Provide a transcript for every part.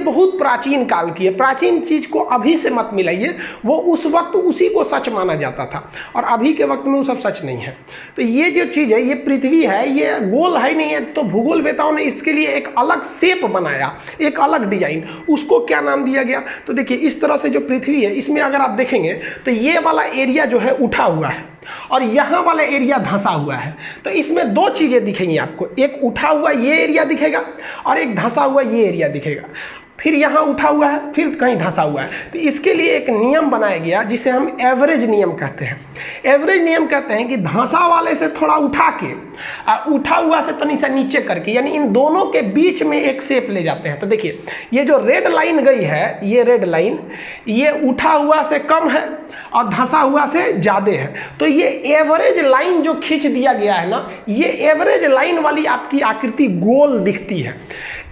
बहुत प्राचीन काल की है। प्राचीन चीज को अभी से मत मिलाइए, वो उस वक्त उसी को सच माना जाता था और अभी के वक्त में वो सब सच नहीं है। तो ये जो चीज है, ये पृथ्वी है, ये गोल है नहीं है, तो भूगोलवेताओं ने इसके लिए एक अलग शेप बनाया, एक अलग डिजाइन। उसको क्या नाम दिया गया? तो देखिए इस तरह से जो पृथ्वी है, इसमें अगर आप देखेंगे तो ये वाला एरिया जो है उठा हुआ है और यहाँ वाला एरिया धंसा हुआ है। तो इसमें दो चीजें दिखेंगी आपको, एक उठा हुआ ये एरिया दिखेगा और एक धंसा हुआ ये एरिया दिखेगा। फिर यहाँ उठा हुआ है, फिर कहीं धंसा हुआ है। तो इसके लिए एक नियम बनाया गया जिसे हम एवरेज नियम कहते हैं। एवरेज नियम कहते हैं कि धंसा वाले से थोड़ा उठा के उठा हुआ से तनी सा नीचे करके, यानी इन दोनों के बीच में एक शेप ले जाते हैं। तो देखिए ये जो रेड लाइन गई है, ये रेड लाइन, ये उठा हुआ से कम है और धंसा हुआ से ज़्यादा है। तो ये एवरेज लाइन जो खींच दिया गया है ना, ये एवरेज लाइन वाली आपकी आकृति गोल दिखती है।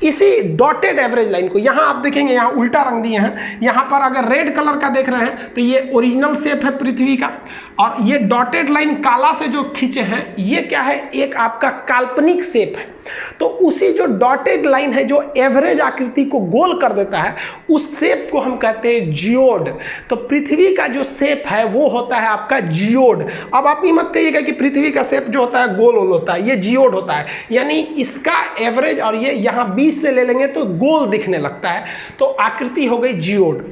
इसी डॉटेड एवरेज लाइन को यहाँ आप देखेंगे, यहाँ उल्टा रंग दिए हैं। यहाँ पर अगर रेड कलर का देख रहे हैं तो ये ओरिजिनल शेप है पृथ्वी का, और ये डॉटेड लाइन काला से जो खींचे हैं ये क्या है? एक आपका काल्पनिक शेप है। तो उसी जो डॉटेड लाइन है जो एवरेज आकृति को गोल कर देता है, उस शेप को हम कहते हैं जियोड। तो पृथ्वी का जो शेप है वो होता है आपका जियोड। अब आप ये मत कहिएगा कि पृथ्वी का शेप जो होता है गोल गोल होता है, ये जियोड होता है, यानी इसका एवरेज और ये यहाँ 20 से ले लेंगे तो गोल दिखने लगता है, तो आकृति हो गई जियोड।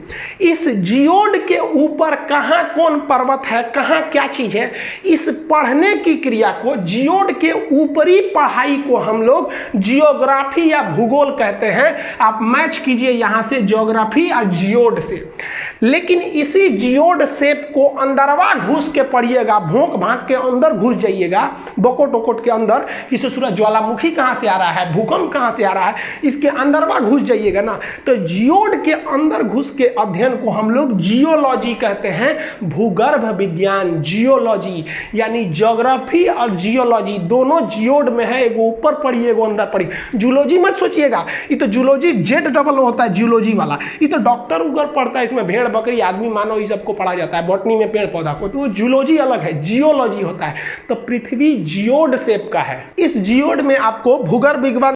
इस जियोड के ऊपर कहाँ कौन पर्वत है, कहाँ क्या चीज है, इस पढ़ने की क्रिया को, जियोड के ऊपरी पढ़ाई को हम लोग जियोग्राफी या भूगोल कहते हैं। आप मैच कीजिए यहां से जियोग्राफी और जियोड से। लेकिन इसी जियोड शेप को अंदरवा घुस के पढ़िएगा, भोंक भाग के अंदर घुस जाइएगा, बकोट वकोट के अंदर, कि ससुरा ज्वालामुखी कहां से आ रहा है, भूकंप कहां से आ रहा है, इसके अंदरवा घुस जाइएगा ना, तो जियोड के अंदर घुस के अध्ययन को हम लोग जियोलॉजी कहते हैं। भूगर्भ विज्ञान, जियोलॉजी, यानी ज्योग्राफी और जियोलॉजी दोनों जियोड में है। एगो ऊपर पढ़िए, एगो अंदर पढ़िए। जूलॉजी मत सोचिएगा, ये तो जूलॉजी जेड डबल होता है, जियोलॉजी वाला। ये तो डॉक्टर उगर पढ़ता है, इसमें भेड़ बकरी आदमी मानव ये सबको पढ़ा जाता है, बॉटनी में पेड़ पौधा को, तो वो जूलॉजी अलग है, जियोलॉजी होता है। तो पृथ्वी जियोड शेप का है। इस जियोड में आपको भूगर्भ विज्ञान